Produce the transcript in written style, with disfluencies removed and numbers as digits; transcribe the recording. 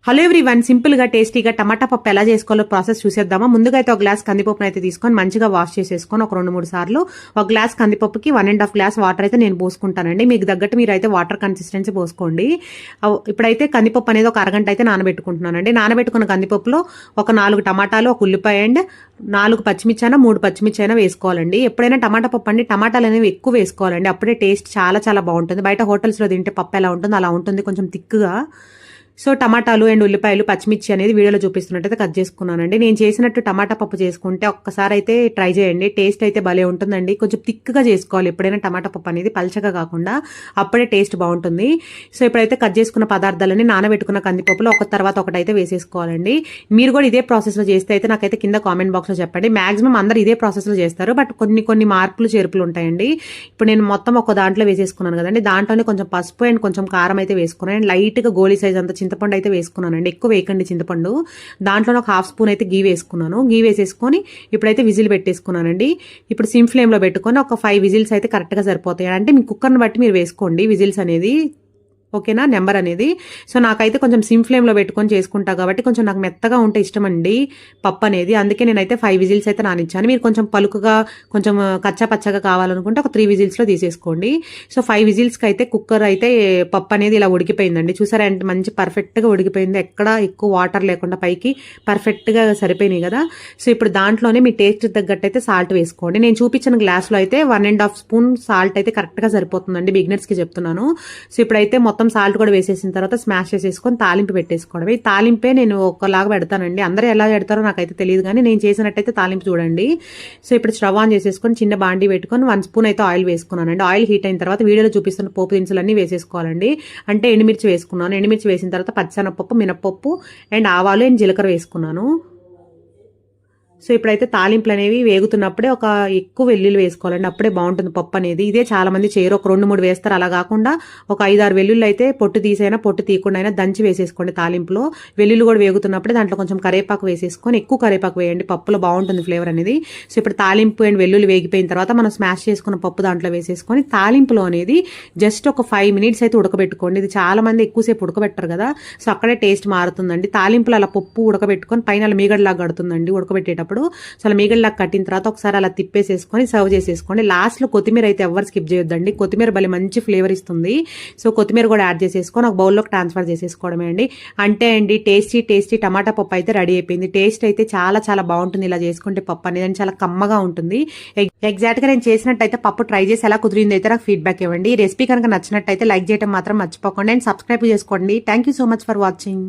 Hello everyone, simple గా టేస్టీగా టమాటా పప్పు ఎలా చేసుకోవాలో ప్రాసెస్ చూసేద్దామా. ముందుగా అయితే ఒక గ్లాస్ కందిపప్పును అయితే తీసుకొని మంచిగా వాష్ చేసేసుకొని ఒక 2-3 సార్లు ఒక గ్లాస్ కందిపప్పుకి 1.5 గ్లాస్ వాటర్ అయితే నేను పోసుకుంటానండి. మీకు తగ్గట్టు మీరు అయితే వాటర్ కన్సిస్టెన్సీ పోసుకోండి. ఇప్పుడైతే కందిపప్పు అనేది ఒక అరగంట అయితే నానబెట్టుకుంటున్నానండి. నానబెట్టుకున్న కందిపప్పులో ఒక 4 టమాటాలు, ఒక ఉల్లిపాయ అండ్ 4 పచ్చిమిర్చి అయినా 3 పచ్చిమిర్చి అయినా వేసుకోవాలండి. ఎప్పుడైనా టమాటా పప్పు అండి టమాటాలు అనేవి ఎక్కువ వేసుకోవాలండి, అప్పుడే టేస్ట్ చాలా చాలా బాగుంటుంది. బయట హోటల్స్లో తింటే పప్పు ఎలా ఉంటుందో అలా ఉంటుంది, కొంచెం థిక్గా. సో టమాటాలు అండ్ ఉల్లిపాయలు, పచ్చిమిర్చి అనేది వీడియోలో చూపిస్తున్నట్టయితే కట్ చేసుకున్నానండి. నేను చేసినట్టు టమాటా పప్పు చేసుకుంటే ఒక్కసారి అయితే ట్రై చేయండి, టేస్ట్ అయితే భలే ఉంటుందండి. కొంచెం థిక్గా చేసుకోవాలి ఎప్పుడైనా టమాటా పప్పు అనేది, పల్చగా కాకుండా, అప్పుడే టేస్ట్ బాగుంటుంది. సో ఇప్పుడైతే కట్ చేసుకున్న పదార్థాలని నానబెట్టుకున్న కందిపప్పులో ఒక తర్వాత ఒకటైతే వేసేసుకోవాలండి. మీరు కూడా ఇదే ప్రాసెస్లో చేస్తే అయితే నాకైతే కింద కామెంట్ బాక్స్లో చెప్పండి. మాక్సిమం అందరు ఇదే ప్రాసెస్లో చేస్తారు, బట్ కొన్ని మార్పులు చేర్పులు ఉంటాయండి. ఇప్పుడు నేను మొత్తం ఒక దాంట్లో వేసేసుకున్నాను కదండి, దాంట్లోనే కొంచెం పసుపు అండ్ కొంచెం కారం అయితే వేసుకున్నాను అండ్ లైట్గా గోలీ సైజ్ అంత చింతపండు అయితే వేసుకున్నానండి. ఎక్కువ వేయకండి చింతపండు. దాంట్లో ఒక 1/2 స్పూన్ అయితే గీ వేసుకున్నాను. గీ వేసేసుకొని ఇప్పుడైతే విజిల్ పెట్టేసుకున్నానండి. ఇప్పుడు సిమ్ ఫ్లేమ్లో పెట్టుకొని ఒక 5 విజిల్స్ అయితే కరెక్ట్గా సరిపోతాయి. అంటే మీ కుక్కర్ని బట్టి మీరు వేసుకోండి విజిల్స్ అనేది, ఓకేనా, నెంబర్ అనేది. సో నాకైతే కొంచెం సిమ్ ఫ్లేమ్లో పెట్టుకొని చేసుకుంటా కాబట్టి కొంచెం నాకు మెత్తగా ఉంటే ఇష్టం అండి పప్పు అనేది, అందుకే నేనైతే 5 విజిల్స్ అయితే నానిచ్చాను. మీరు కొంచెం పలుకుగా కొంచెం కచ్చా పచ్చగా కావాలనుకుంటే ఒక 3 విజిల్స్లో తీసేసుకోండి. సో 5 విజిల్స్కి అయితే కుక్కర్ అయితే పప్పు అనేది ఇలా ఉడికిపోయిందండి. చూసారా అంటే మంచి పర్ఫెక్ట్గా ఉడికిపోయింది, ఎక్కడ ఎక్కువ వాటర్ లేకుండా పైకి పర్ఫెక్ట్గా సరిపోయినాయి కదా. సో ఇప్పుడు దాంట్లోనే మీ టేస్ట్ తగ్గట్టు అయితే సాల్ట్ వేసుకోండి. నేను చూపించిన గ్లాస్లో అయితే 1.5 స్పూన్ సాల్ట్ అయితే కరెక్ట్గా సరిపోతుందండి, బిగినర్స్కి చెప్తున్నాను. సో ఇప్పుడైతే మొత్తం సాల్ట్ కూడా వేసేసిన తర్వాత స్మాష్ చేసేసుకొని తాలింపు పెట్టేసుకోవడమే. ఈ తాలింపే నేను ఒకలాగా పెడతానండి, అందరూ ఎలా పెడతారో నాకైతే తెలియదు, కానీ నేను చేసినట్టయితే తాలింపు చూడండి. సో ఇప్పుడు స్టవ్ ఆన్ చేసేసుకొని చిన్న బాండీ పెట్టుకొని 1 స్పూన్ అయితే ఆయిల్ వేసుకున్నానండి. ఆయిల్ హీట్ అయిన తర్వాత వీడియోలో చూపిస్తున్న పోపు దినుసులన్నీ వేసేసుకోవాలండి. అంటే ఎండుమిర్చి వేసుకున్నాను, ఎండుమిర్చి వేసిన తర్వాత పచ్చిశనగపప్పు, మినపప్పు అండ్ ఆవాలు అండ్ జీలకర్ర వేసుకున్నాను. సో ఇప్పుడైతే తాలింపులు అనేవి వేగుతున్నప్పుడే ఒక ఎక్కువ వెల్లుల్లి వేసుకోవాలండి, అప్పుడే బాగుంటుంది పప్పు అనేది. ఇదే చాలా మంది చేయరు, ఒక 2-3 వేస్తారు. అలా కాకుండా ఒక 5-6 వెల్లుల్లి అయితే పొట్టు తీసైనా పొట్టు తీయకుండా అయినా దంచి వేసేసుకోండి తాలింపులో. వెల్లుల్లి కూడా వేగుతున్నప్పుడే దాంట్లో కొంచెం కరేపాకు వేసేసుకొని, ఎక్కువ కరేపాకు వేయండి, పప్పులో బాగుంటుంది ఫ్లేవర్ అనేది. సో ఇప్పుడు తాలింపు అండ్ వెల్లుల్లి వేగిపోయిన తర్వాత మనం స్మాష్ చేసుకున్న పప్పు దాంట్లో వేసేసుకొని తాలింపులో అనేది జస్ట్ ఒక 5 మినిట్స్ అయితే ఉడకబెట్టుకోండి. ఇది చాలా మంది ఎక్కువసేపు ఉడకబెట్టరు కదా, సో అక్కడే టేస్ట్ మారుతుందండి. తాలింపులు అలా పప్పు ఉడకబెట్టుకొని పైన అలా మీగడలాగా కడుతుందండి ఉడకబెట్టేటప్పుడు. సో అలా మీగడలాగా కట్టిన తర్వాత ఒకసారి అలా తిప్పేసేసుకొని సర్వ్ చేసేసుకోండి. లాస్ట్లో కొత్తిమీర అయితే ఎవరు స్కిప్ చేయొద్దండి, కొత్తిమీర భలే మంచి ఫ్లేవర్ ఇస్తుంది. సో కొత్తిమీర కూడా యాడ్ చేసేసుకొని ఒక బౌల్లోకి ట్రాన్స్ఫర్ చేసేసుకోవడమే అండి. అంటే అండి టేస్టీ టమాటా పప్పు అయితే రెడీ అయిపోయింది. టేస్ట్ అయితే చాలా చాలా బాగుంటుంది ఇలా చేసుకుంటే పప్పు అనేది, చాలా కమ్మగా ఉంటుంది. ఎగ్జాక్ట్గా నేను చేసినట్టయితే పప్పు ట్రై చేసి ఎలా కుదిరింది అయితే నాకు ఫీడ్బ్యాక్ ఇవ్వండి. ఈ రెసిపీ కనుక నచ్చినట్టయితే లైక్ చేయడం మాత్రం మర్చిపోకండి అండ్ సబ్స్క్రైబ్ చేసుకోండి. Thank you so much for watching.